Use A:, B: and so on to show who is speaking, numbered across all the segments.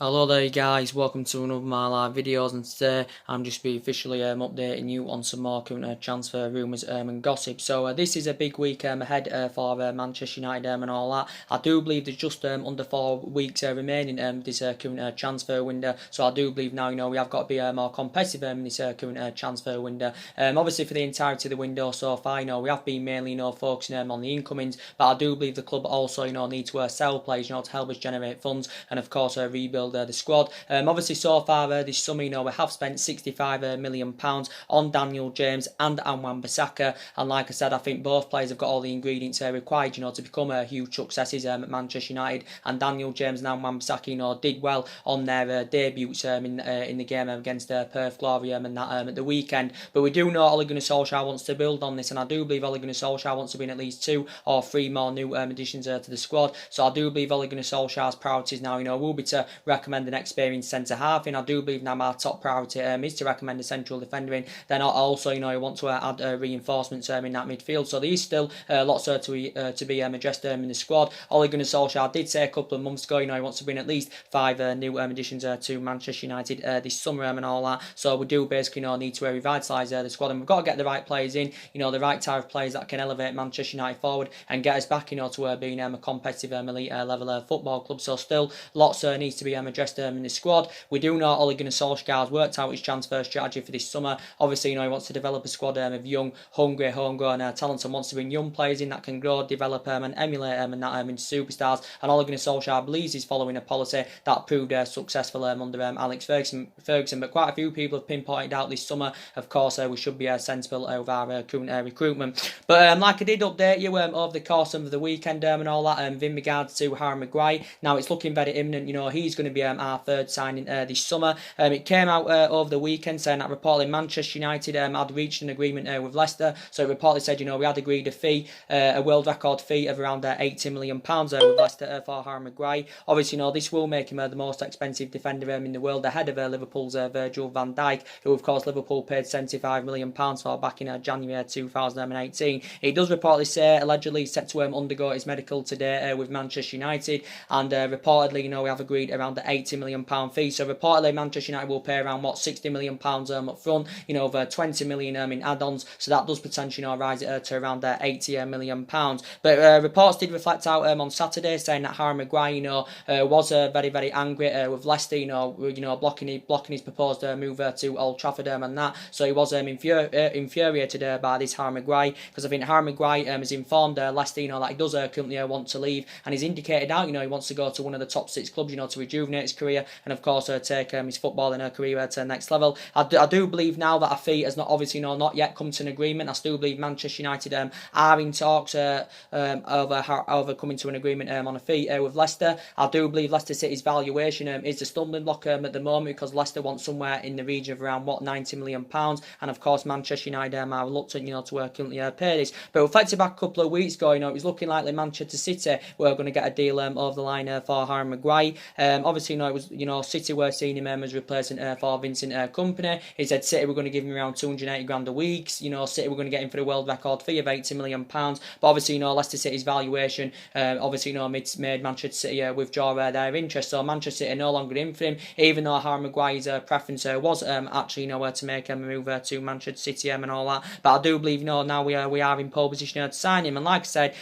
A: Hello there guys, welcome to another of my live videos, and today I'm just be officially updating you on some more current transfer rumours and gossip. So this is a big week ahead for Manchester United and all that. I do believe there's just under 4 weeks remaining this current transfer window, so I do believe now we have got to be more competitive in this current transfer window. Obviously for the entirety of the window so far, we have been mainly focusing on the incomings, but I do believe the club also need to sell players to help us generate funds and of course rebuild the squad. Obviously so far this summer we have spent £65 million on Daniel James and Wan-Bissaka, and like I said, I think both players have got all the ingredients required to become huge successes at Manchester United. And Daniel James and Wan-Bissaka did well on their debuts in the game against Perth Glory and that at the weekend. But we do know Ole Gunnar Solskjaer wants to build on this, and I do believe Ole Gunnar Solskjaer wants to bring at least 2 or 3 more new additions to the squad. So I do believe Ole Gunnar Solskjaer's priorities now will be to recommend an experienced centre half in. I do believe now our top priority is to recommend a central defender in. Then also want to add reinforcements in that midfield. So there is still lots to be addressed in the squad. Ole Gunnar Solskjaer did say a couple of months ago he wants to bring at least 5 new additions to Manchester United this summer and all that. So we do basically need to revitalise the squad, and we've got to get the right players in, the right type of players that can elevate Manchester United forward and get us back to being a competitive elite level football club. So still lots needs to be addressed in the squad. We do know Ole Gunnar Solskjaer has worked out his transfer strategy for this summer. Obviously he wants to develop a squad of young, hungry, homegrown talents, and wants to bring young players in that can grow, develop and emulate and that into superstars. And Ole Gunnar Solskjaer believes he's following a policy that proved successful under Alex Ferguson. But quite a few people have pinpointed out this summer, of course, we should be sensible of our current recruitment. But like I did update you over the course of the weekend and all that, in regards to Harry Maguire, now it's looking very imminent. He's going to be our third signing this summer. It came out over the weekend saying that reportedly Manchester United had reached an agreement with Leicester. So it reportedly said we had agreed a fee, a world record fee of around £80 million with Leicester for Harry Maguire. Obviously this will make him the most expensive defender in the world, ahead of Liverpool's Virgil van Dijk, who of course Liverpool paid £75 million for back in January 2018. He does reportedly say allegedly set to undergo his medical today with Manchester United, and reportedly we have agreed around the £80 million fee. So reportedly Manchester United will pay around £60 million up front, over 20 million in add-ons. So that does potentially rise it to around £80 million. But reports did reflect out on Saturday saying that Harry Maguire was very angry with Leicester, blocking his proposed move to Old Trafford and that. So he was infuriated by this Harry Maguire, because I think Harry Maguire has informed Leicester that he does currently want to leave, and he's indicated out he wants to go to one of the top 6 clubs to rejuvenate his career and of course take his footballing career to the next level. I do believe now that a fee has not yet come to an agreement. I still believe Manchester United are in talks over coming to an agreement on a fee with Leicester. I do believe Leicester City's valuation is a stumbling block at the moment, because Leicester wants somewhere in the region of around £90 million, and of course Manchester United are reluctant to currently pay this. But reflected back a couple of weeks ago, it was looking likely Manchester City were going to get a deal over the line for Harry Maguire. Obviously it was City were seeing him as replacing for Vincent Kompany. He said City were going to give him around 280 grand a week. City were going to get him for the world record fee of £80 million. But obviously Leicester City's valuation obviously made Manchester City withdraw their interest. So Manchester City are no longer in for him, even though Harry Maguire's preference was actually to make a move to Manchester City and all that. But I do believe now we are in pole position to sign him. And like I said,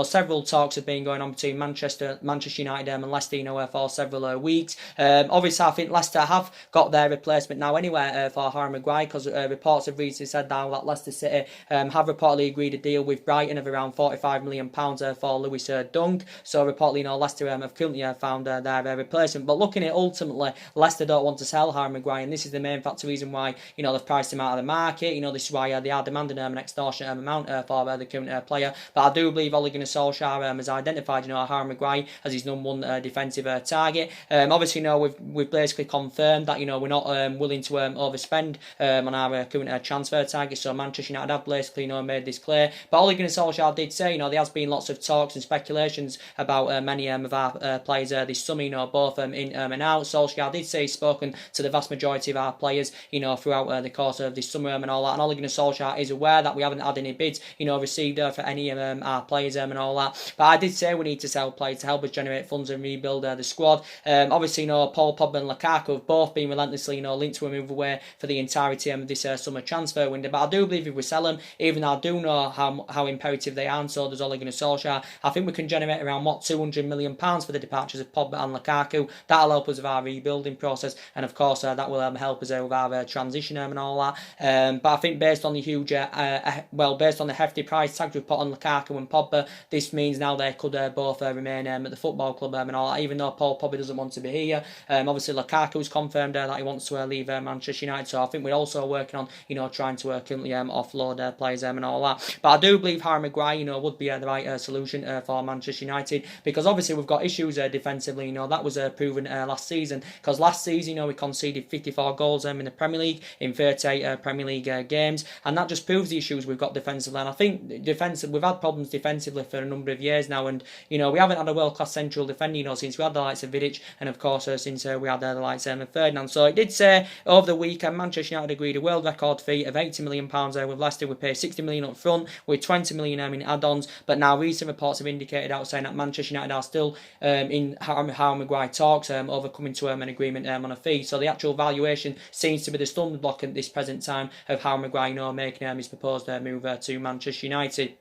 A: several talks have been going on between Manchester United and Leicester for several weeks. Obviously I think Leicester have got their replacement now anyway for Harry Maguire, because reports have recently said now that Leicester City have reportedly agreed a deal with Brighton of around £45 million for Lewis Dunk. So reportedly Leicester have currently found their replacement. But looking at it, ultimately Leicester don't want to sell Harry Maguire, and this is the main factor reason why they've priced him out of the market. This is why they are demanding an extortionate amount for the current player. But I do believe Ole Gunnar Solskjaer has identified Harry Maguire as his number one defensive target. Obviously we've basically confirmed that we're not willing to overspend on our current transfer target. So Manchester United have basically made this clear. But Ole Gunnar Solskjaer did say there has been lots of talks and speculations about many of our players this summer, both in and out. Solskjaer did say he's spoken to the vast majority of our players throughout the course of this summer and all that. And Ole Gunnar Solskjaer is aware that we haven't had any bids received for any of our players and all that. But I did say we need to sell players to help us generate funds and rebuild the squad. Obviously, Paul Pogba and Lukaku have both been relentlessly, linked to a move away for the entirety of this summer transfer window. But I do believe if we sell them, even though I do know how imperative they are, and so does Ole Gunnar Solskjaer, I think we can generate around £200 million for the departures of Pogba and Lukaku. That'll help us with our rebuilding process, and of course that will help us with our transition and all that. But I think based on the huge, based on the hefty price tags we've put on Lukaku and Pogba, this means now they could both remain at the football club and all that, even though Paul Pogba doesn't want to be here. Obviously Lukaku's confirmed that he wants to leave Manchester United, so I think we're also working on trying to currently offload players and all that. But I do believe Harry Maguire would be the right solution for Manchester United, because obviously we've got issues defensively. That was proven last season, because last season we conceded 54 goals in the Premier League in 38 Premier League games, and that just proves the issues we've got defensively. And I think we've had problems defensively for a number of years now, and we haven't had a world-class central defender since we had the likes of Vidic, and of course since we had the likes of Fernandes. So it did say over the weekend Manchester United agreed a world record fee of £80 million with Leicester. We paid £60 million up front with £20 million in add-ons, but now recent reports have indicated out saying that Manchester United are still in Harry Maguire talks over coming to an agreement on a fee. So the actual valuation seems to be the stumbling block at this present time of Harry Maguire making his proposed move to Manchester United.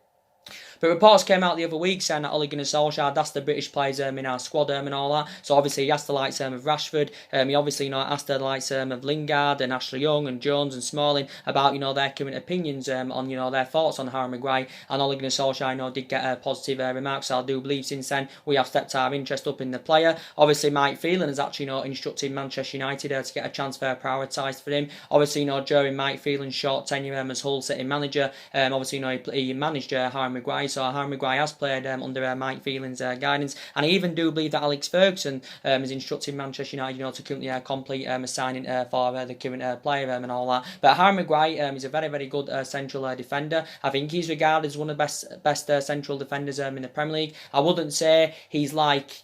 A: But reports came out the other week saying that Ole Gunnar Solskjaer had asked the British players in our squad and all that. So obviously he asked the likes of Rashford. He obviously asked the likes of Lingard and Ashley Young and Jones and Smalling about their current opinions on their thoughts on Harry Maguire. And Ole Gunnar Solskjaer did get positive remarks. So I do believe since then we have stepped our interest up in the player. Obviously Mike Phelan has actually instructed Manchester United to get a transfer prioritised for him. Obviously during Mike Phelan's short tenure as Hull City manager, obviously he managed Harry Maguire. So Harry Maguire has played under Mike Phelan's guidance, and I even do believe that Alex Ferguson has instructed Manchester United to currently complete a signing for the current player and all that. But Harry Maguire is a very, very good central defender. I think he's regarded as one of the best central defenders in the Premier League. I wouldn't say he's like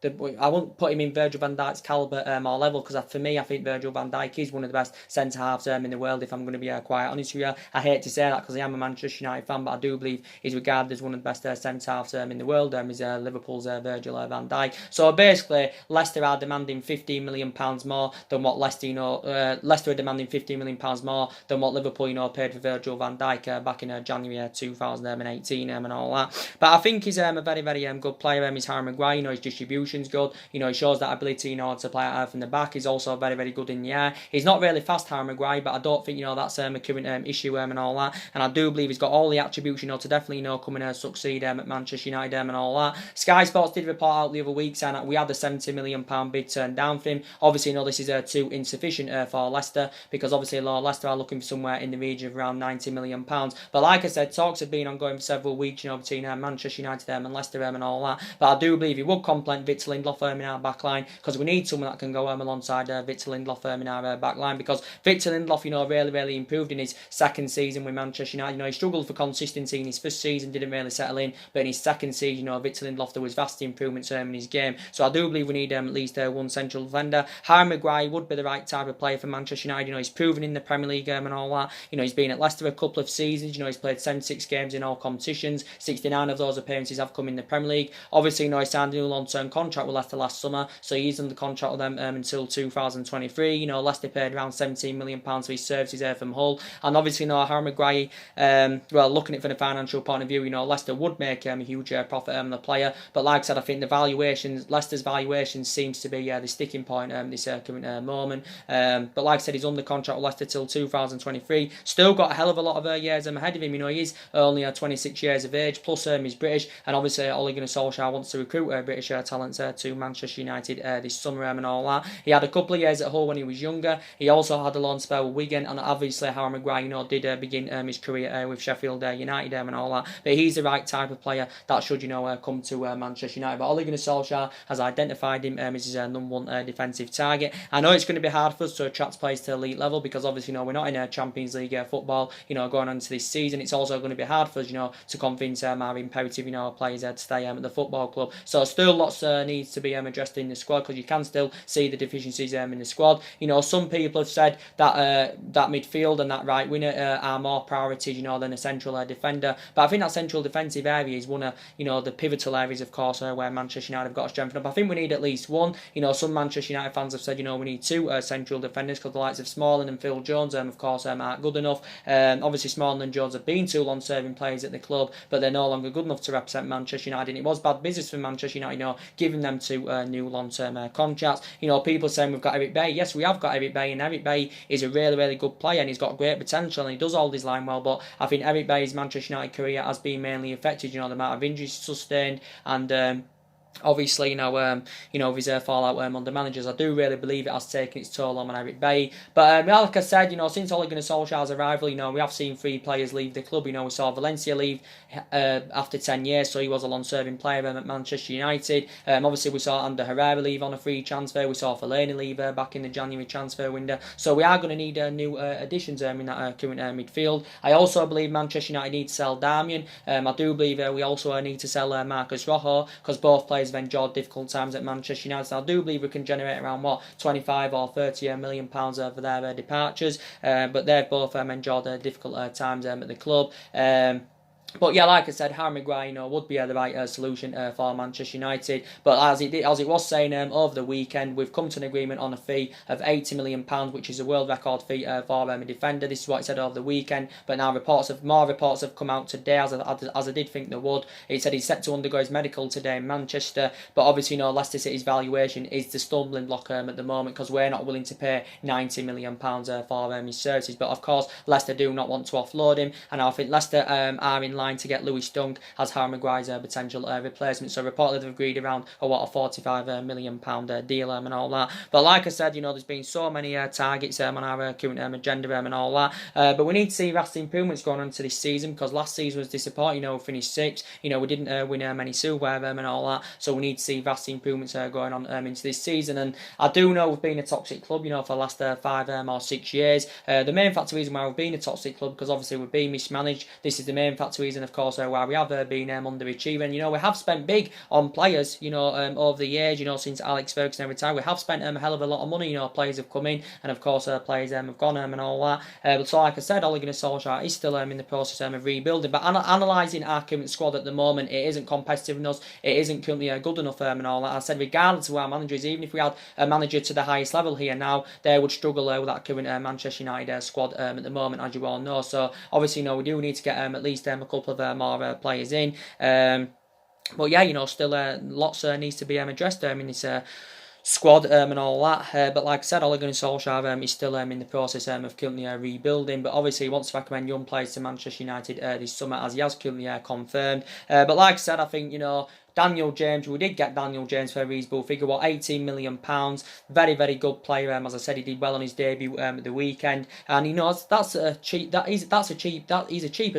A: I wouldn't put him in Virgil van Dijk's calibre or level, because for me I think Virgil van Dijk is one of the best centre halves in the world, if I'm going to be quite honest with you. I hate to say that because I am a Manchester United fan, but I do believe he's regarded as one of the best centre halves in the world. Is Liverpool's Virgil van Dijk. So basically Leicester are demanding £15 million more than what Leicester are demanding £15 million more than what Liverpool paid for Virgil van Dijk back in January 2018 and all that. But I think he's a very, very good player. He's Harry Maguire. His distribution's good. He shows that ability to play out from the back. He's also very, very good in the air. He's not really fast, Harry Maguire, but I don't think that's a current issue and all that. And I do believe he's got all the attributes to definitely come and succeed at Manchester United and all that. Sky Sports did report out the other week saying that we had a £70 million bid turned down for him. Obviously, this is too insufficient for Leicester, because obviously Leicester are looking for somewhere in the region of around £90 million. But like I said, talks have been ongoing for several weeks between Manchester United and Leicester and all that. But I do believe he would complement Victor Lindelof in our back line, because we need someone that can go alongside Victor Lindelof in our back line, because Victor Lindelof really, really improved in his second season with Manchester United. He struggled for consistency in his first season, didn't really settle in, but in his second season, Victor Lindelof, there was vast improvements in his game. So I do believe we need at least one central defender. Harry Maguire would be the right type of player for Manchester United. He's proven in the Premier League and all that. He's been at Leicester a couple of seasons. He's played 76 games in all competitions. 69 of those appearances have come in the Premier League. Obviously, he signed a new long-term contract with Leicester last summer, so he's under contract with them until 2023. Leicester paid around £17 million for his services from Hull, and obviously Harry Maguire, looking at it from a financial point of view, Leicester would make a huge profit on the player. But like I said, I think Leicester's valuation seems to be the sticking point this current moment. But like I said, he's under contract with Leicester till 2023. Still got a hell of a lot of years ahead of him. He is only 26 years of age, plus he's British, and obviously Ole Gunnar Solskjaer wants to recruit British talents to Manchester United this summer and all that. He had a couple of years at Hull when he was younger. He also had a loan spell with Wigan, and obviously Harry Maguire did begin his career with Sheffield United and all that. But he's the right type of player that should come to Manchester United. But Ole Gunnar Solskjaer has identified him as his number one defensive target. I know it's going to be hard for us to attract players to elite level, because obviously we're not in a Champions League football going on to this season. It's also going to be hard for us to convince our imperative players to stay at the football club. So still lots needs to be addressed in the squad, because you can still see the deficiencies in the squad. You know, some people have said that that midfield and that right winger are more priorities, you know, than a central defender. But I think that central defensive area is one of, you know, the pivotal areas, of course, where Manchester United have got to strengthen up. I think we need at least one. You know, some Manchester United fans have said, you know, we need two central defenders, because the likes of Smalling and Phil Jones, of course, aren't good enough. Obviously, Smalling and Jones have been two long-serving players at the club, but they're no longer good enough to represent Manchester United. And it was bad business for Manchester United, you know, giving them two new long-term contracts. You know, people saying we've got Eric Bailly. Yes, we have got Eric Bailly, and Eric Bailly is a really, really good player, and he's got great potential, and he does hold his line well. But I think Eric Bailly's Manchester United career has been mainly affected, you know, the amount of injuries sustained, and obviously, you know, with his fallout under managers, I do really believe it has taken its toll on Eric Bailly. But like I said, you know, since Ole Gunnar Solskjaer's arrival, you know, we have seen 3 players leave the club. You know, we saw Valencia leave after 10 years, so he was a long-serving player at Manchester United. Obviously, we saw Ander Herrera leave on a free transfer. We saw Fellaini leave back in the January transfer window. So we are going to need new additions in that current midfield. I also believe Manchester United need to sell Darmian. I do believe we also need to sell Marcus Rojo, because both players have endured difficult times at Manchester United. So I do believe we can generate around 25 or 30 million pounds over their departures, but they've both endured difficult times at the club. But yeah, like I said, Harry Maguire, you know, would be the right solution for Manchester United. But as it was saying over the weekend, we've come to an agreement on a fee of £80 million, which is a world record fee for a defender. This is what he said over the weekend. But now more reports have come out today, as I did think there would. He said he's set to undergo his medical today in Manchester. But obviously, you know, Leicester City's valuation is the stumbling block at the moment, because we're not willing to pay £90 million for his services. But of course, Leicester do not want to offload him, and I think Leicester are in line to get Lewis Dunk as Harry Maguire's potential replacement. So reportedly they've agreed around a £45 million deal and all that. But like I said, you know, there's been so many targets on our current agenda and all that. But we need to see vast improvements going on into this season, because last season was disappointing. You know, we finished 6th. You know, we didn't win many silverware and all that. So we need to see vast improvements going on into this season. And I do know we've been a toxic club, you know, for the last 5 or 6 years. The main factor reason why we've been a toxic club, because obviously we've been mismanaged. This is the main factor reason, of course, why we have been underachieving. You know, we have spent big on players, you know, over the years, you know, since Alex Ferguson retired. We have spent a hell of a lot of money. You know, players have come in, and of course players have gone and all that. But so, like I said, Ole Gunnar Solskjaer is still in the process of rebuilding. But analysing our current squad at the moment, it isn't competitive enough. It isn't currently good enough and all that. I said, regardless of who our manager is, even if we had a manager to the highest level here now, they would struggle with that current Manchester United squad at the moment, as you all know. So obviously, you know, we do need to get at least a couple of more players in. But yeah, you know, still lots needs to be addressed in this squad and all that. But like I said, Ole Gunnar Solskjaer is still in the process of currently rebuilding. But obviously, he wants to recommend young players to Manchester United this summer, as he has currently confirmed. But like I said, I think, you know, Daniel James, we did get Daniel James for a reasonable figure, £18 million. Very, very good player. As I said, he did well on his debut at the weekend, and you know that's a cheaper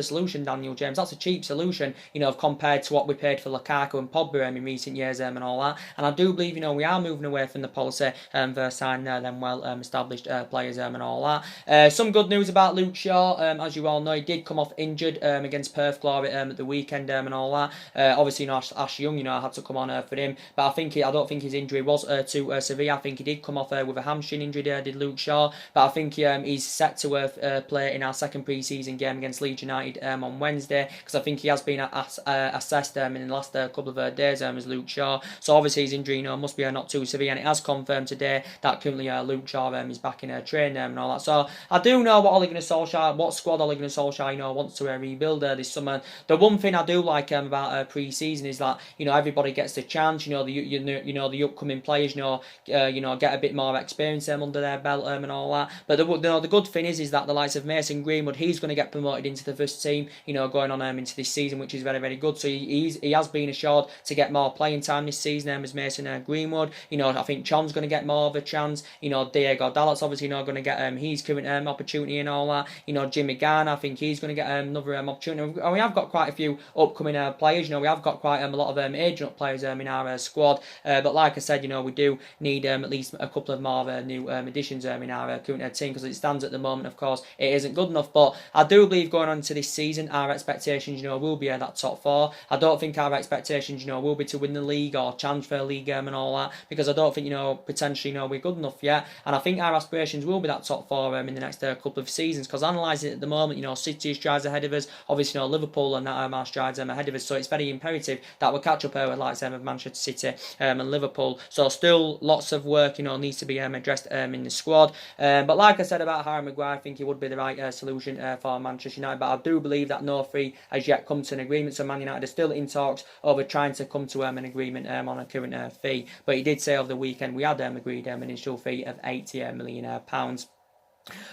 A: solution. Daniel James, that's a cheap solution, you know, compared to what we paid for Lukaku and Pogba in recent years and all that. And I do believe, you know, we are moving away from the policy for signing them well established players and all that. Some good news about Luke Shaw. As you all know, he did come off injured against Perth Glory at the weekend and all that. Obviously, you know, Ash Young, you know, I had to come on for him, but I don't think his injury was too severe. I think he did come off with a hamstring injury there, did Luke Shaw, but I think he's set to play in our second pre-season game against Leeds United on Wednesday, because I think he has been assessed in the last couple of days as Luke Shaw. So obviously his injury, you know, must be not too severe, and it has confirmed today that currently Luke Shaw is back in training and all that. So I do know what squad Ole Gunnar Solskjaer, you know, wants to rebuild this summer. The one thing I do like about pre-season is that, you know, everybody gets the chance. You know, the upcoming players, you know, get a bit more experience under their belt and all that. But the good thing is that the likes of Mason Greenwood, he's going to get promoted into the first team, you know, going on into this season, which is very, very good. So he has been assured to get more playing time this season as Mason Greenwood. You know, I think Chon's going to get more of a chance. You know, Diego Dalot's obviously, you know, going to get his current opportunity and all that. You know, Jimmy Garner, I think he's going to get another opportunity. And we have got quite a few upcoming players. You know, we have got quite a lot of aging up players in our squad. But like I said, we do need at least a couple of more new additions in our current team, because it stands at the moment, of course, it isn't good enough. But I do believe going on to this season, our expectations, will be at that top four. I don't think our expectations, will be to win the league or challenge for a league and all that, because I don't think, potentially, we're good enough yet. And I think our aspirations will be that top four in the next couple of seasons, because analysing it at the moment, City is strides ahead of us, obviously, Liverpool and that are strides ahead of us, so it's very imperative that we catch up with like of Manchester City and Liverpool. So still lots of work, needs to be addressed in the squad. But like I said about Harry Maguire, I think he would be the right solution for Manchester United. But I do believe that no three has yet come to an agreement. So Man United are still in talks over trying to come to an agreement on a current fee. But he did say over the weekend we had agreed an initial fee of £80 million.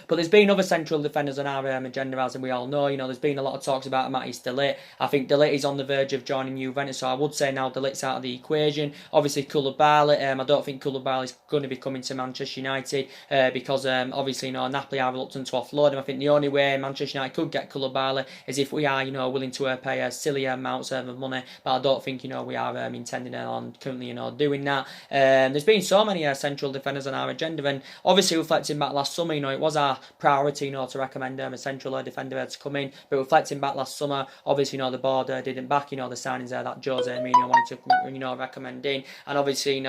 A: But there's been other central defenders on our agenda, as we all know. There's been a lot of talks about Matthijs de Ligt. I think de Ligt is on the verge of joining Juventus, so I would say now de Ligt's out of the equation. Obviously, Koulibaly, I don't think Koulibaly is going to be coming to Manchester United because obviously, Napoli are reluctant to offload him. I think the only way Manchester United could get Koulibaly is if we are, willing to pay silly amounts of money. But I don't think, we are intending on currently, doing that. There's been so many central defenders on our agenda, and obviously reflecting back last summer, it was our priority, to recommend a central defender to come in. But reflecting back last summer, obviously, the board didn't back, the signings there that Jose Mourinho wanted to, recommend in, and obviously,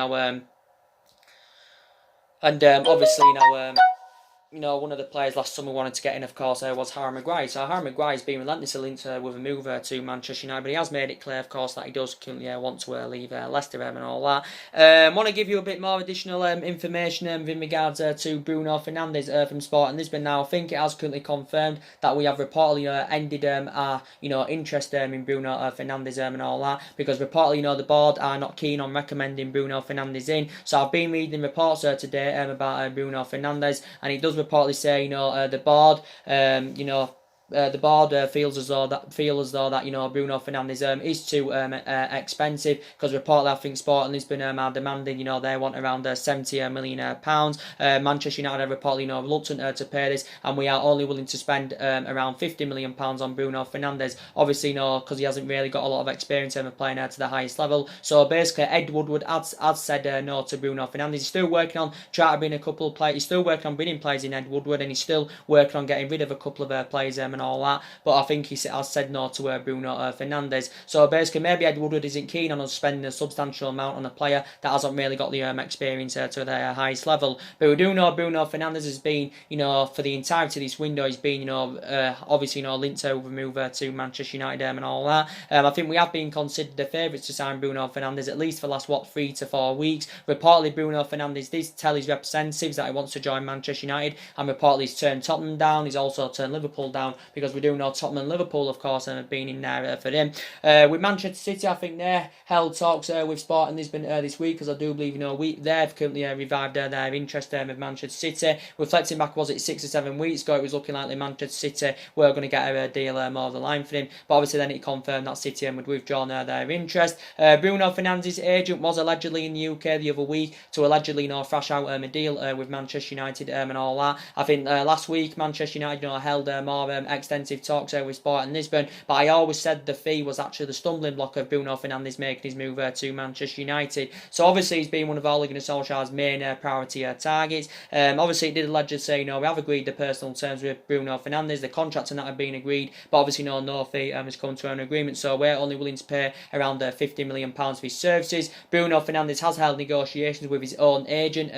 A: one of the players last summer wanted to get in, of course, was Harry Maguire. So Harry Maguire has been relentlessly linked with a move to Manchester United, but he has made it clear, of course, that he does currently want to leave Leicester and all that. Want to give you a bit more additional information in regards to Bruno Fernandes from Sporting Lisbon. Now, I think it has currently confirmed that we have reportedly ended our interest in Bruno Fernandes and all that, because reportedly, the board are not keen on recommending Bruno Fernandes in. So I've been reading reports today about Bruno Fernandes, and it does reportedly say, the board, the board feels as though that Bruno Fernandes is too expensive, because reportedly I think Sporting Lisbon are demanding, they want around £70 million. Manchester United are reportedly reluctant to pay this, and we are only willing to spend around £50 million on Bruno Fernandes. Obviously, because he hasn't really got a lot of experience of playing to the highest level. So basically, Ed Woodward has said no to Bruno Fernandes. He's still working on trying to bring a couple of players. He's still working on bringing players in, Ed Woodward, and he's still working on getting rid of a couple of players and all that. But I think he has said no to Bruno Fernandes. So basically, maybe Ed Woodward isn't keen on us spending a substantial amount on a player that hasn't really got the experience to the highest level. But we do know Bruno Fernandes has been, for the entirety of this window, he's been, obviously, linked to the move to Manchester United and all that. I think we have been considered the favourites to sign Bruno Fernandes at least for the last 3 to 4 weeks. Reportedly, Bruno Fernandes did tell his representatives that he wants to join Manchester United, and reportedly he's turned Tottenham down. He's also turned Liverpool down, because we do know Tottenham and Liverpool, of course, have been in there for him. With Manchester City, I think they held talks with Sporting Lisbon this week, because I do believe they've currently revived their interest with Manchester City. Reflecting back, was it 6 or 7 weeks ago, it was looking like Manchester City were going to get a deal more of the line for him, but obviously then it confirmed that City would withdraw their interest. Bruno Fernandes' agent was allegedly in the UK the other week to allegedly thrash out a deal with Manchester United and all that. I think last week Manchester United held more extensive talks with Sporting Lisbon, but I always said the fee was actually the stumbling block of Bruno Fernandes making his move to Manchester United. So obviously he's been one of Ole Gunnar Solskjaer's main priority targets. Obviously it did allegedly say, we have agreed the personal terms with Bruno Fernandes, the contract and that have been agreed, but obviously no fee has come to an agreement, so we're only willing to pay around £50 million for his services. Bruno Fernandes has held negotiations with his own agent,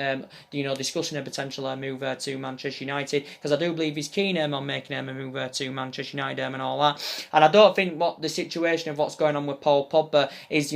A: discussing a potential move to Manchester United, because I do believe he's keen on making a move to Manchester United and all that. And I don't think what the situation of what's going on with Paul Pogba is,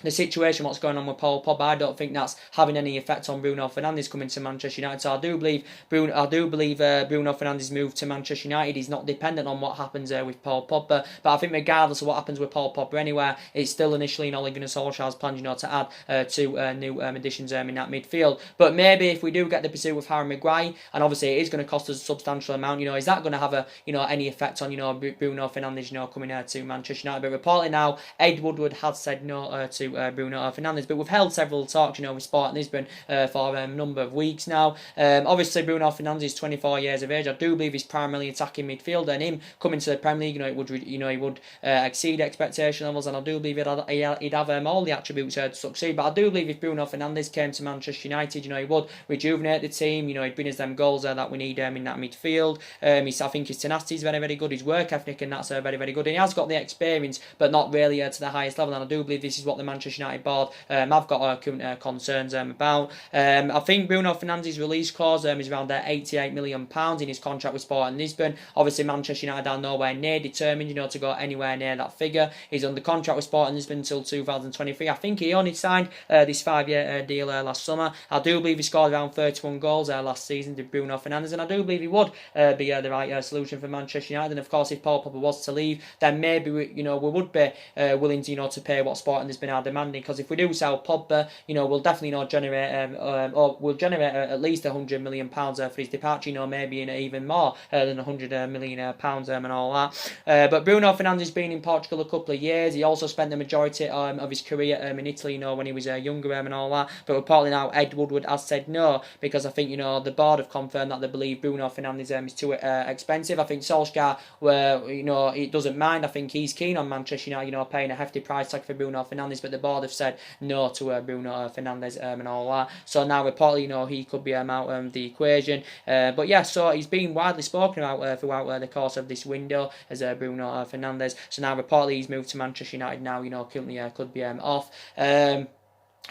A: the situation, what's going on with Paul Pogba, I don't think that's having any effect on Bruno Fernandes coming to Manchester United. So I do believe Bruno Fernandes' move to Manchester United is not dependent on what happens with Paul Pogba. But I think regardless of what happens with Paul Pogba anywhere, it's still initially in Ole Gunnar Solskjaer's plans, to add two new additions in that midfield. But maybe if we do get the pursuit with Harry Maguire, and obviously it is going to cost us a substantial amount, is that going to have any effect on Bruno Fernandes coming to Manchester United? But reportedly now, Ed Woodward has said no to to Bruno Fernandes. But we've held several talks, with Sporting Lisbon for a number of weeks now. Obviously, Bruno Fernandes is 24 years of age. I do believe he's primarily attacking midfielder, and him coming to the Premier League, he would exceed expectation levels, and I do believe he'd have all the attributes to succeed. But I do believe if Bruno Fernandes came to Manchester United, he would rejuvenate the team. He'd bring us them goals that we need in that midfield. I think his tenacity is very, very good. His work ethic, and that's very, very good. And he has got the experience, but not really to the highest level. And I do believe this is what the Manchester United board have got concerns about. I think Bruno Fernandes' release clause is around £88 million in his contract with Sporting Lisbon. Obviously, Manchester United are nowhere near determined, to go anywhere near that figure. He's under contract with Sporting Lisbon until 2023. I think he only signed this 5-year deal last summer. I do believe he scored around 31 goals last season to Bruno Fernandes, and I do believe he would be the right solution for Manchester United. And of course, if Paul Pogba was to leave, then maybe we would be willing to pay what Sporting Lisbon are demanding. Because if we do sell Pogba, we'll definitely generate at least £100 million for his departure. Maybe even more than £100 million and all that. But Bruno Fernandes been in Portugal a couple of years. He also spent the majority of his career in Italy, when he was younger and all that. But reportedly now Ed Woodward has said no, because I think the board have confirmed that they believe Bruno Fernandes is too expensive. I think Solskjaer, he doesn't mind. I think he's keen on Manchester United, paying a hefty price tag for Bruno Fernandes, but the board have said no to Bruno Fernandes and all that. So now reportedly, he could be out of the equation. But yeah, so he's been widely spoken about throughout the course of this window as Bruno Fernandes. So now reportedly he's moved to Manchester United now. Currently could be off.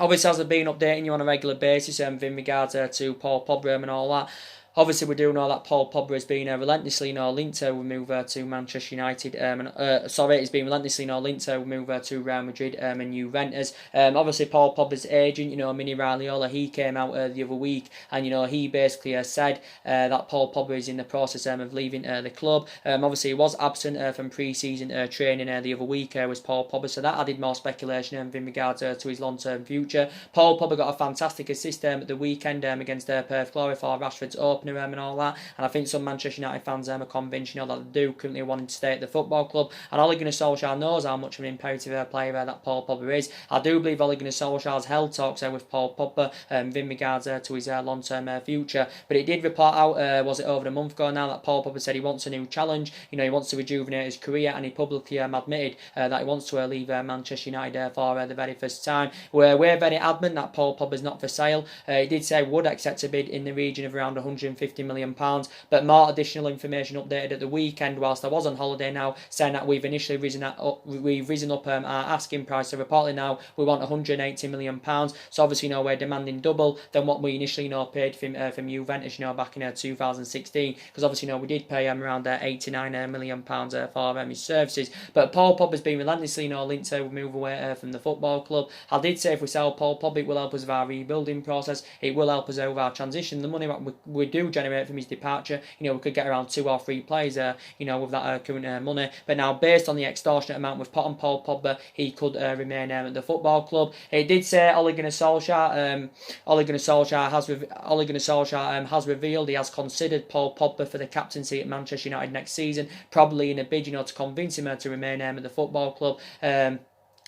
A: Obviously, as I've been updating you on a regular basis in regards to Paul Pogba and all that. Obviously, we do know that Paul Pogba has been relentlessly linked to move to Manchester United. He's been relentlessly linked to move to Real Madrid and Juventus. Obviously, Paul Pogba's agent, Mini Raiola, he came out the other week, and he basically said that Paul Pogba is in the process of leaving the club. Obviously, he was absent from pre-season training the other week. Was Paul Pogba, so that added more speculation in regards to his long-term future. Paul Pogba got a fantastic assist at the weekend against Perth Glory for Rashford's opener and all that, and I think some Manchester United fans are convinced that they do currently want to stay at the football club, and Ole Gunnar Solskjaer knows how much of an imperative player that Paul Pogba is. I do believe Ole Gunnar Solskjaer has held talks with Paul Pogba in regards to his long-term future, but it did report out, was it over a month ago now, that Paul Pogba said he wants a new challenge, he wants to rejuvenate his career, and he publicly admitted that he wants to leave Manchester United for the very first time. We're very adamant that Paul Pogba is not for sale. He did say he would accept a bid in the region of around £150 million, but more additional information updated at the weekend whilst I was on holiday now, saying that we've initially risen up our asking price. So reportedly now we want £180 million. So obviously we're demanding double than what we initially paid from Juventus back in 2016, because obviously we did pay him around £89 million for his services. But Paul Pogba's been relentlessly linked to move away from the football club. I did say if we sell Paul Pogba, it will help us with our rebuilding process. It will help us with our transition. The money that we do generate from his departure, we could get around 2 or 3 players with that current money. But now, based on the extortionate amount we've put on Paul Pogba, he could remain at the football club. It did say Ole Gunnar Solskjaer has revealed he has considered Paul Pogba for the captaincy at Manchester United next season, probably in a bid to convince him to remain at the football club.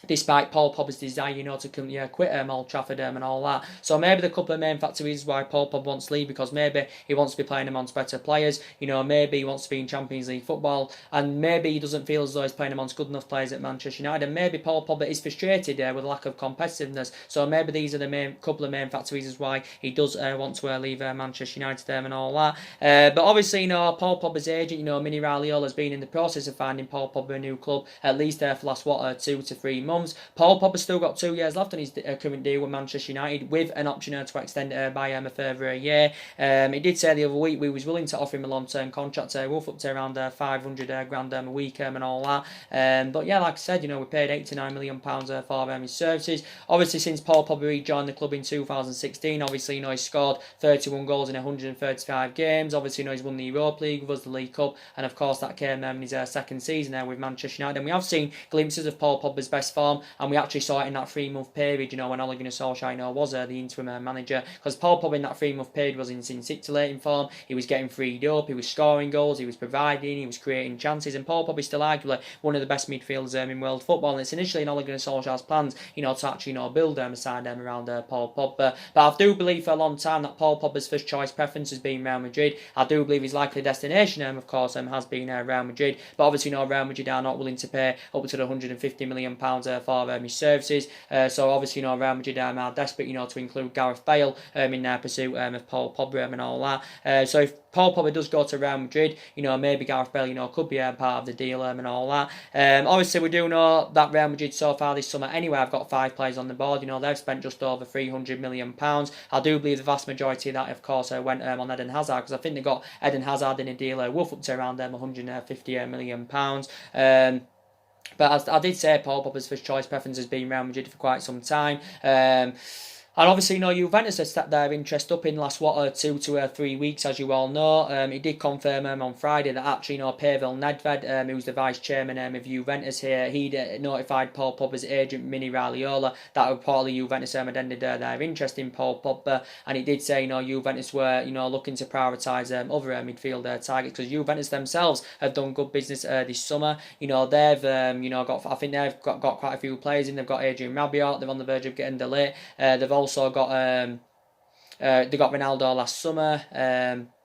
A: Despite Paul Pogba's desire, to quit Old Trafford and all that. So maybe the couple of main factors is why Paul Pogba wants to leave, because maybe he wants to be playing amongst better players. Maybe he wants to be in Champions League football, and maybe he doesn't feel as though he's playing amongst good enough players at Manchester United. And maybe Paul Pogba is frustrated with lack of competitiveness. So maybe these are the couple of main factors is why he does want to leave Manchester United and all that. But obviously, Paul Pogba's agent, Mini Raiola, has been in the process of finding Paul Pogba a new club, at least for the last 2 to 3 months. Paul Pogba's still got 2 years left on his current deal with Manchester United, with an option to extend it by a further year. He did say the other week we was willing to offer him a long-term contract, worth up to around 500 grand a week and all that. But yeah, like I said, we paid £89 million for his services. Obviously, since Paul Pogba rejoined the club in 2016, obviously, he's scored 31 goals in 135 games. Obviously, he's won the Europa League, was the League Cup, and of course that came in his second season with Manchester United. And we have seen glimpses of Paul Pogba's best form, and we actually saw it in that 3-month period, when Ole Gunnar Solskjaer, was the interim manager, because Paul Pogba in that 3-month period was in scintillating form. He was getting freed up, he was scoring goals, he was providing, he was creating chances, and Paul Pogba is still arguably one of the best midfielders in world football. And it's initially in Ole Gunnar Solskjaer's plans, to actually, build a side around Paul Pogba. But I do believe for a long time that Paul Pogba's first choice preference has been Real Madrid. I do believe his likely destination, of course, has been Real Madrid. But obviously, Real Madrid are not willing to pay up to the £150 million for his services. So obviously, Real Madrid are desperate, to include Gareth Bale in their pursuit of Paul Pogba and all that. So if Paul Pogba does go to Real Madrid, maybe Gareth Bale, could be a part of the deal and all that. Obviously, we do know that Real Madrid so far this summer, anyway, I've got 5 players on the board. They've spent just over £300 million. I do believe the vast majority of that, of course, went on Eden Hazard, because I think they got Eden Hazard in a deal worth up to around £150 million. But as I did say, Paul Pogba's first choice preference has been Real Madrid for quite some time. And obviously, Juventus has stepped their interest up in the last 2 to 3 weeks, as you all know. He did confirm on Friday that actually, Pavel Nedved, who's the vice chairman of Juventus here, he'd notified Paul Pogba's agent, Mini Raiola, that reportedly Juventus had ended their interest in Paul Pogba. And he did say, Juventus were, looking to prioritise other midfield targets, because Juventus themselves have done good business this summer. They've, I think they've got quite a few players in. They've got Adrian Rabiot. They're on the verge of getting delayed. They've also got they got Ronaldo last summer.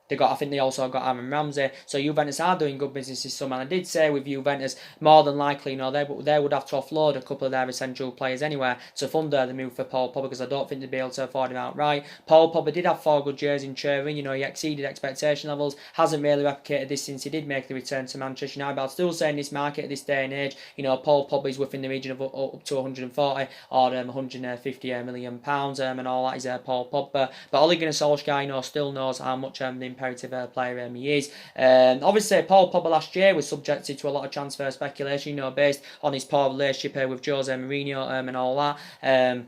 A: I think they also got Aaron Ramsey. So Juventus are doing good business this summer. And I did say with Juventus, more than likely, they would have to offload a couple of their essential players anyway to fund the move for Paul Pogba, because I don't think they'd be able to afford him outright. Paul Pogba did have 4 good years in Turin. He exceeded expectation levels. Hasn't really replicated this since he did make the return to Manchester United. But I'm still saying this market at this day and age, Paul Pogba is within the region of up to 140 or £150 million and all that is Paul Pogba. But Ole Gunnar Solskjaer, still knows how much the imperative player he is. Obviously, Paul Pogba last year was subjected to a lot of transfer speculation, based on his poor relationship with Jose Mourinho and all that.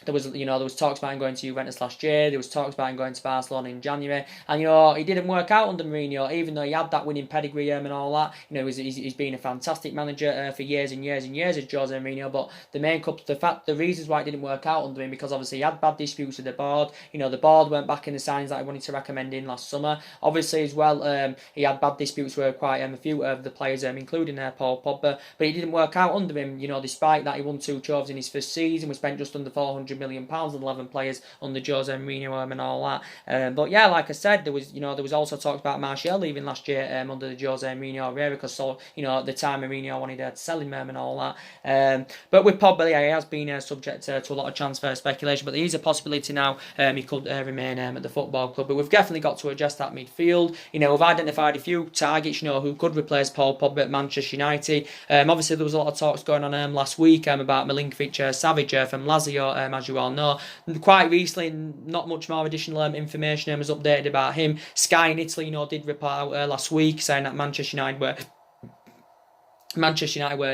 A: There was talks about him going to Juventus last year. There was talks about him going to Barcelona in January, and he didn't work out under Mourinho, even though he had that winning pedigree and all that. He's been a fantastic manager for years and years and years as Jose Mourinho. But the reasons why it didn't work out under him, because obviously he had bad disputes with the board. The board weren't backing the signings that he wanted to recommend in last summer. Obviously as well, he had bad disputes with quite a few of the players, including Paul Pogba. But it didn't work out under him. Despite that, he won 2 trophies in his first season. We spent just under £400 million on 11 players under Jose Mourinho and all that. But yeah, like I said, there was also talks about Martial leaving last year under the Jose Mourinho era, because at the time Mourinho wanted to sell him and all that. But with Pogba, he has been subject to a lot of transfer speculation. But there is a possibility now he could remain at the football club. But we've definitely got to adjust that midfield. We've identified a few targets, who could replace Paul Pogba at Manchester United. Obviously there was a lot of talks going on last week about Milinkovic-Savic from Lazio, as you all know. Quite recently, not much more additional information was updated about him. Sky in Italy, did report out last week saying that Manchester United were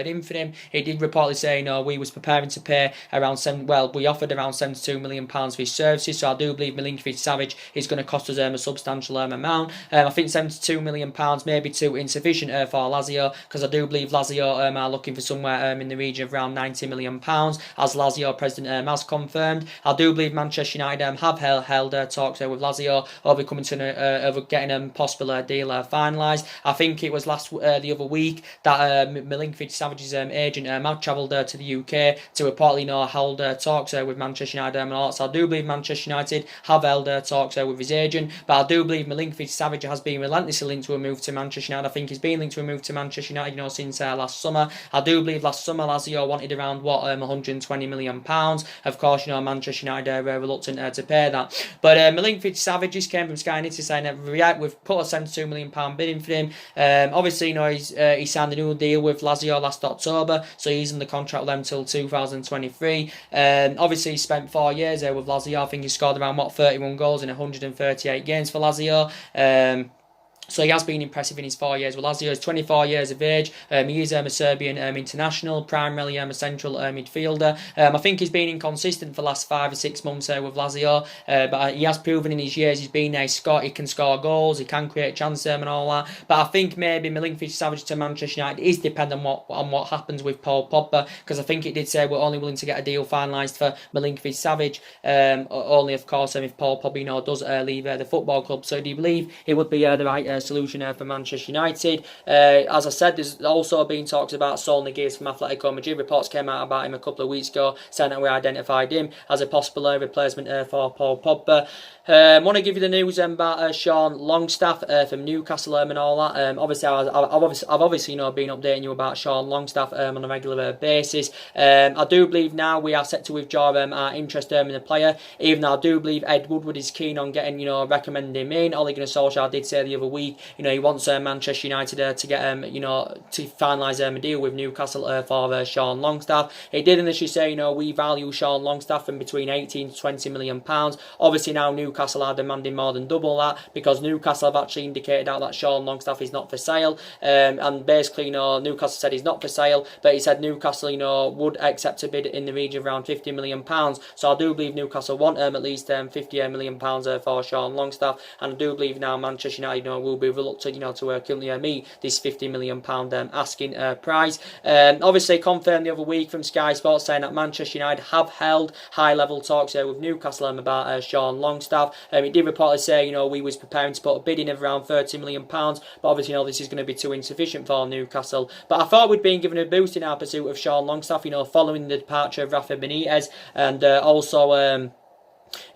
A: in for him. He did reportedly say, we was preparing to pay we offered around £72 million for his services, so I do believe Milinkovic-Savic is going to cost us a substantial amount. I think £72 million may be too insufficient for Lazio, because I do believe Lazio are looking for somewhere in the region of around £90 million, as Lazio president has confirmed. I do believe Manchester United have held talks with Lazio over coming to over getting a possible deal finalised. I think it was the other week that Milinkovic-Savic's agent had travelled to the UK to reportedly held talks with Manchester United and all that. So I do believe Manchester United have held talks with his agent, but I do believe Milinkovic-Savic has been relentlessly linked to a move to Manchester United. I think he's been linked to a move to Manchester United since last summer. I do believe last summer Lazio wanted around £120 million. Of course, Manchester United were reluctant to pay that. But Milinkovic-Savic just came from Sky in Italy saying that we've put a £72 million bid in for him. Obviously, he signed a new deal with Lazio last October, so he's in the contract with them till 2023. Obviously, he spent 4 years there with Lazio. I think he scored around 31 goals in 138 games for Lazio. So he has been impressive in his 4 years. Well, Lazio is 24 years of age. He is a Serbian international, primarily a central midfielder. I think he's been inconsistent for the last 5 or 6 months with Lazio, but he has proven in his years he's been there. He can score goals, he can create chances and all that. But I think maybe Milinkovic-Savic to Manchester United is dependent on what happens with Paul Pogba, because I think it did say we're only willing to get a deal finalised for Milinkovic-Savic, only of course if Paul Pogba does leave the football club. So do you believe it would be the right solution for Manchester United? As I said, there's also been talks about Saul Niguez from Atletico Madrid. Reports came out about him a couple of weeks ago saying that we identified him as a possible replacement for Paul Pogba. I want to give you the news about Sean Longstaff from Newcastle and all that. Obviously, I've obviously been updating you about Sean Longstaff on a regular basis. I do believe now we are set to withdraw our interest in the player, even though I do believe Ed Woodward is keen on getting recommending him in. Ole Gunnar Solskjaer did say the other week he wants Manchester United to get to finalise a deal with Newcastle for Sean Longstaff. He did initially say we value Sean Longstaff from between 18 to 20 million pounds. Obviously now Newcastle are demanding more than double that, because Newcastle have actually indicated out that Sean Longstaff is not for sale, and basically Newcastle said he's not for sale, but he said Newcastle would accept a bid in the region of around 50 million pounds. So I do believe Newcastle want at least 50 million pounds for Sean Longstaff, and I do believe now Manchester United will be reluctant to currently meet this 50 million pound asking price. Obviously confirmed the other week from Sky Sports saying that Manchester United have held high level talks with Newcastle about Sean Longstaff. It did reportedly say we was preparing to put a bid in of around 30 million pounds, but obviously this is going to be too insufficient for Newcastle. But I thought we'd been given a boost in our pursuit of Sean Longstaff, following the departure of Rafa Benitez, and also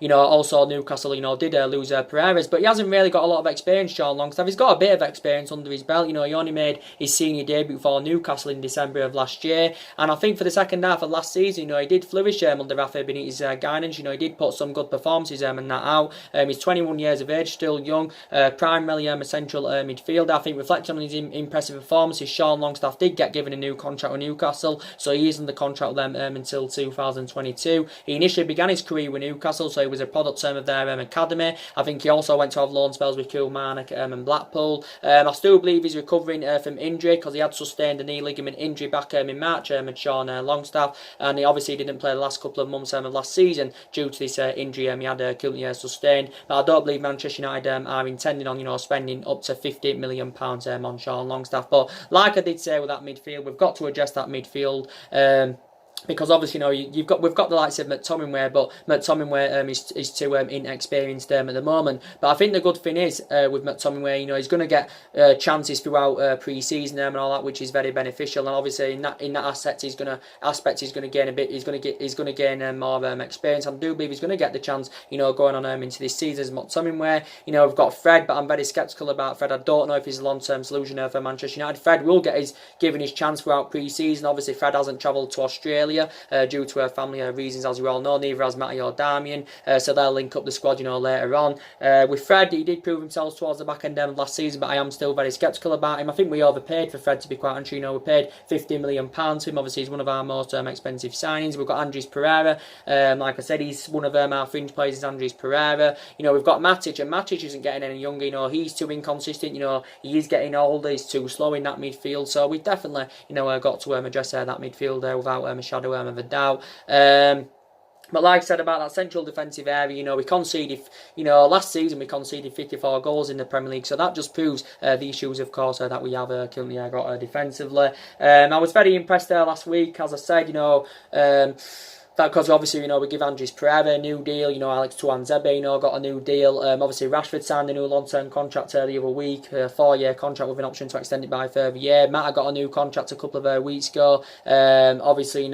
A: Newcastle, did lose Perez, but he hasn't really got a lot of experience, Sean Longstaff. He's got a bit of experience under his belt. He only made his senior debut for Newcastle in December of last year, and I think for the second half of last season, he did flourish under Rafa Benitez's guidance. He did put some good performances and that out. He's 21 years of age, still young, primarily a central midfielder. I think reflecting on his impressive performances, Sean Longstaff did get given a new contract with Newcastle, so he is under contract with them until 2022. He initially began his career with Newcastle, so he was a product of their academy. I think he also went to have loan spells with Kilmarnock and Blackpool. I still believe he's recovering from injury, because he had sustained a knee ligament injury back in March, Sean Longstaff, and he obviously didn't play the last couple of months of last season due to this injury he had currently sustained. But I don't believe Manchester United are intending on spending up to 50 million pounds on Sean Longstaff. But like I did say with that midfield, we've got to address that midfield. Because obviously, we've got the likes of McTominay, but McTominay is too inexperienced at the moment. But I think the good thing is with McTominay, he's going to get chances throughout pre-season and all that, which is very beneficial. And obviously, in that aspect, he's going to gain a bit. He's going to gain more experience. I do believe he's going to get the chance, going on into this season as McTominay. We've got Fred, but I'm very sceptical about Fred. I don't know if he's a long-term solution for Manchester United. Fred will get given his chance throughout pre-season. Obviously, Fred hasn't travelled to Australia due to family reasons, as you all know. Neither has Matty or Darmian, so they'll link up the squad later on. With Fred, he did prove himself towards the back end of last season, but I am still very sceptical about him. I think we overpaid for Fred, to be quite honest. We paid £50 million for him. Obviously he's one of our most expensive signings. We've got Andres Pereira, like I said, he's one of our fringe players, is Andres Pereira. We've got Matic, and Matic isn't getting any younger. He's too inconsistent. He is getting older, he's too slow in that midfield, so we definitely got to address that midfield without a shadow of a doubt. But like I said about that central defensive area, we conceded, last season we conceded 54 goals in the Premier League, so that just proves the issues, of course, that we have currently got defensively. I was very impressed there last week, as I said, because obviously, we give Andres Pereira a new deal, Alex Tuanzebe, got a new deal. Obviously, Rashford signed a new long-term contract the other week, a 4-year contract with an option to extend it by a further year. Matt got a new contract a couple of weeks ago. Obviously,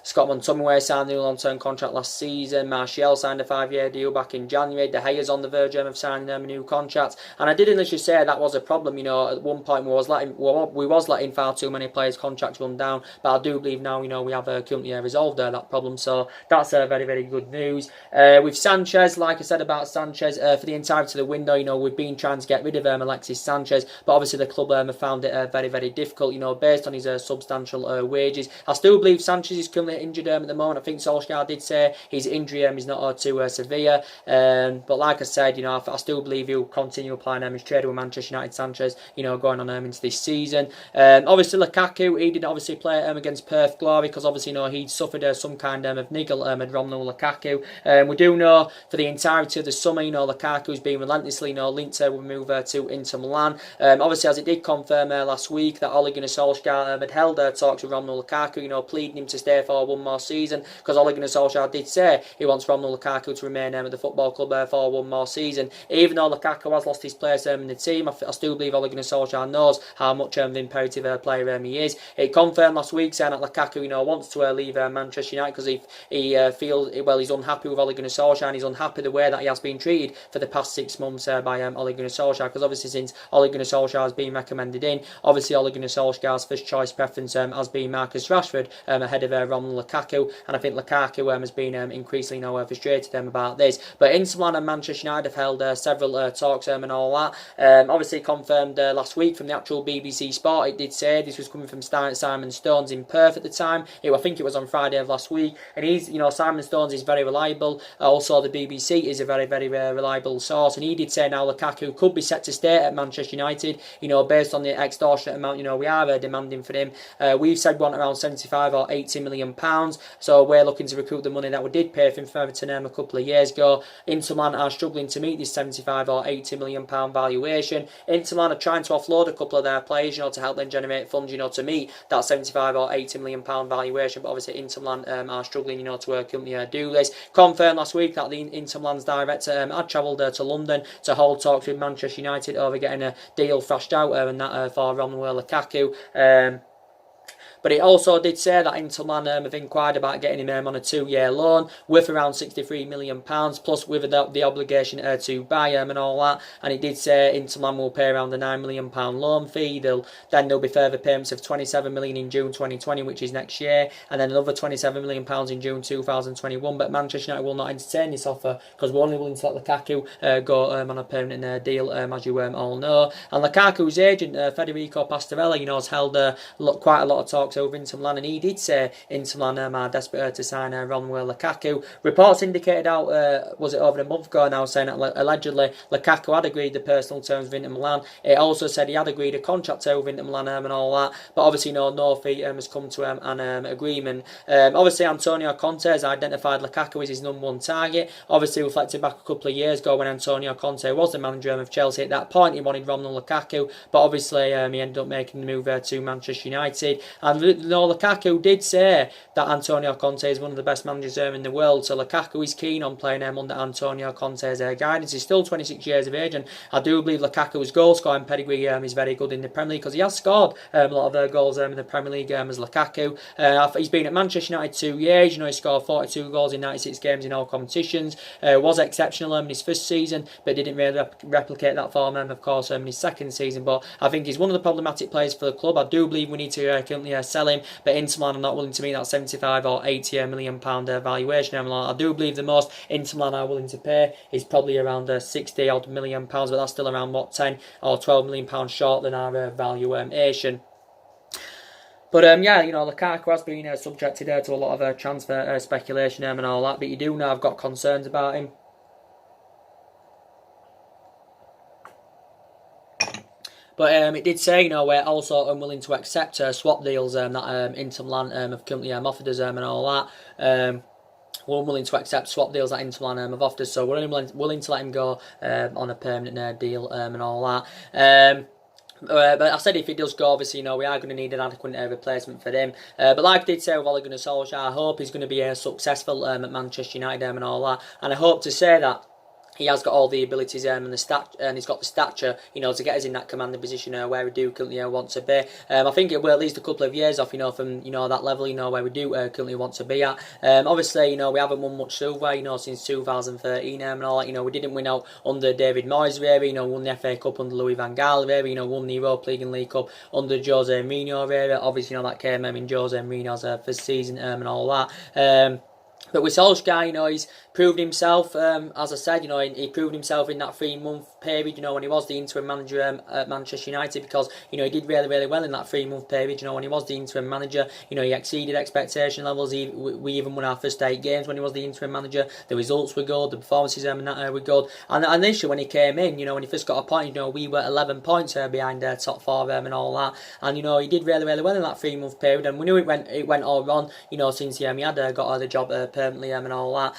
A: Scott McTominay signed a new long-term contract last season. Martial signed a 5-year deal back in January. De Gea's on the verge of signing a new contract. And I did initially say that was a problem. At one point we was letting far too many players' contracts run down. But I do believe now, we have currently resolved solved that problem. So that's very, very good news. With Sanchez, like I said about Sanchez, for the entirety of the window, we've been trying to get rid of Alexis Sanchez, but obviously the club have found it very, very difficult, based on his substantial wages. I still believe Sanchez is currently injured at the moment. I think Solskjaer did say his injury is not too severe, but like I said, I still believe he'll continue applying his trade with Manchester United Sanchez, going on into this season. Obviously Lukaku, he didn't obviously play against Perth Glory because obviously he'd suffered some kind of niggle at Romelu Lukaku. We do know for the entirety of the summer, Lukaku's been relentlessly linked to move to Inter Milan. Obviously, as it did confirm last week that Ole Gunnar Solskjaer had held talks with Romelu Lukaku, pleading him to stay for one more season, because Ole Gunnar Solskjaer did say he wants Romelu Lukaku to remain at the football club for one more season. Even though Lukaku has lost his place in the team, I still believe Ole Gunnar Solskjaer knows how much of an imperative player he is. It confirmed last week saying that Lukaku wants to leave Manchester United because he feels, he's unhappy with Ole Gunnar Solskjaer, and he's unhappy the way that he has been treated for the past 6 months by Ole Gunnar Solskjaer, because obviously since Ole Gunnar Solskjaer has been recommended in, obviously Ole Gunnar Solskjaer's first choice preference has been Marcus Rashford ahead of Romelu Lukaku, and I think Lukaku has been increasingly frustrated about this. But Inter Milan and Manchester United have held several talks and all that. Obviously confirmed last week from the actual BBC Sport. It did say this was coming from Simon Stones in Perth at the time. I think it was on Friday of last week, and he's, Simon Stones is very reliable. Also, the BBC is a very, very reliable source, and he did say now Lukaku could be set to stay at Manchester United, based on the extortionate amount, we are demanding for him. We've said one around 75 or 80 million pounds, so we're looking to recoup the money that we did pay for him from Everton a couple of years ago. Inter Milan are struggling to meet this 75 or 80 million pound valuation. Inter Milan are trying to offload a couple of their players, to help them generate funds, to meet that 75 or 80 million pound valuation, but obviously Inter Milan are struggling, to currently do this. Confirmed last week that the Inter Milan's director had travelled to London to hold talks with Manchester United over getting a deal thrashed out and that for Romelu Lukaku. But it also did say that Inter Milan have inquired about getting him on a 2-year loan worth around £63 million, plus with the obligation to buy him and all that. And it did say Inter Milan will pay around the £9 million loan fee. There'll be further payments of £27 million in June 2020, which is next year, and then another £27 million in June 2021. But Manchester United will not entertain this offer because we're only willing to let Lukaku go on a permanent deal, as you all know. And Lukaku's agent, Federico Pastorella, has held quite a lot of talks over Inter Milan, and he did say Inter Milan are desperate to sign Romelu Lukaku. Reports indicated out, was it over a month ago now, saying that allegedly Lukaku had agreed the personal terms with Inter Milan. It also said he had agreed a contract with Inter Milan and all that, but obviously no fee has come to an agreement. Obviously Antonio Conte has identified Lukaku as his #1 target. Obviously reflected back a couple of years ago when Antonio Conte was the manager of Chelsea. At that point he wanted Romelu Lukaku, but obviously he ended up making the move to Manchester United. And Lukaku did say that Antonio Conte is one of the best managers in the world, so Lukaku is keen on playing under Antonio Conte's guidance. He's still 26 years of age, and I do believe Lukaku's goal scoring pedigree is very good in the Premier League, because he has scored a lot of goals in the Premier League as Lukaku. He's been at Manchester United 2 years. He scored 42 goals in 96 games in all competitions. Was exceptional in his first season, but didn't really replicate that form, of course, in his second season. But I think he's one of the problematic players for the club. I do believe we need to currently sell him, but Inter Milan are not willing to meet that 75 or 80 million pound valuation. I do believe the most Inter Milan are willing to pay is probably around 60 odd million pounds, but that's still around 10 or 12 million pounds short than our valuation. But Lukaku has been subjected to a lot of transfer speculation and all that, but you do know I've got concerns about him. But it did say, we're also unwilling to accept swap deals that Inter Milan have currently offered us and all that. We're unwilling to accept swap deals that Inter Milan have offered us, so we're only willing to let him go on a permanent deal and all that. But I said if he does go, obviously, we are going to need an adequate replacement for him. But like I did say with Ole Gunnar Solskjaer, I hope he's going to be successful at Manchester United and all that. And I hope to say that he has got all the abilities and he's got the stature, to get us in that commanding position where we do currently want to be. I think it will at least a couple of years off, from that level, where we do currently want to be at. Obviously, we haven't won much silver, since 2013 and all that. We didn't win out under David Moyes, really. Won the FA Cup under Louis van Gaal, really. Won the Europa League and League Cup under Jose Mourinho, really. Obviously, that came in Jose Mourinho's first season and all that. But with Solskjaer, he's proved himself, as I said, he proved himself in that 3-month period, when he was the interim manager at Manchester United, because, he did really, really well in that 3-month period, when he was the interim manager, he exceeded expectation levels. We even won our first 8 games when he was the interim manager. The results were good, the performances and that were good. And initially when he came in, when he first got appointed, we were 11 points behind top 4 and all that. And, he did really, really well in that 3-month period, and we knew it went all wrong, since he had got the job permanently and all that.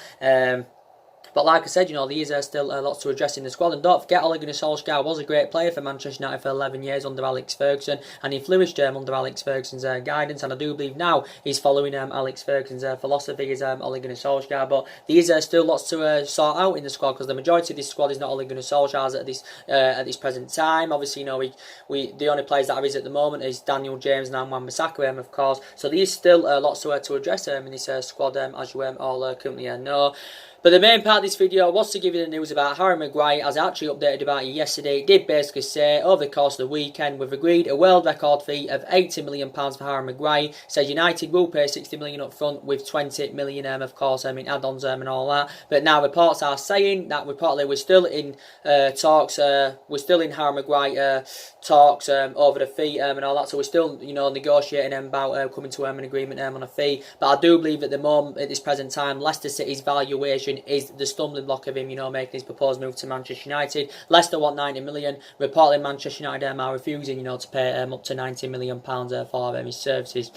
A: But like I said, these are still lots to address in the squad. And don't forget, Ole Gunnar Solskjaer was a great player for Manchester United for 11 years under Alex Ferguson, and he flourished under Alex Ferguson's guidance. And I do believe now he's following Alex Ferguson's philosophy as Ole Gunnar Solskjaer. But these are still lots to sort out in the squad, because the majority of this squad is not Ole Gunnar Solskjaer's at this present time. Obviously, we the only players that are at the moment is Daniel James and Wan-Bissaka, of course. So there's still lots to address in this squad, as you all currently know. But the main part of this video was to give you the news about Harry Maguire, as I actually updated about it yesterday. It did basically say, over the course of the weekend, we've agreed a world record fee of £80 million for Harry Maguire. Says United will pay £60 million up front, with £20 million, of course, in add-ons and all that. But now reports are saying that reportedly we're still in talks, we're still in Harry Maguire talks over the fee and all that. So we're still, negotiating about coming to an agreement on a fee. But I do believe at the moment, at this present time, Leicester City's valuation is the stumbling block of him, making his proposed move to Manchester United. Leicester want £90 million. Reportedly, Manchester United are refusing, to pay up to £90 million for his services.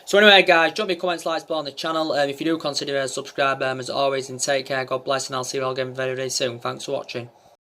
A: So anyway, guys, drop me comments, likes below on the channel. If you do consider subscribe, as always, and take care. God bless, and I'll see you all again very, very soon. Thanks for watching.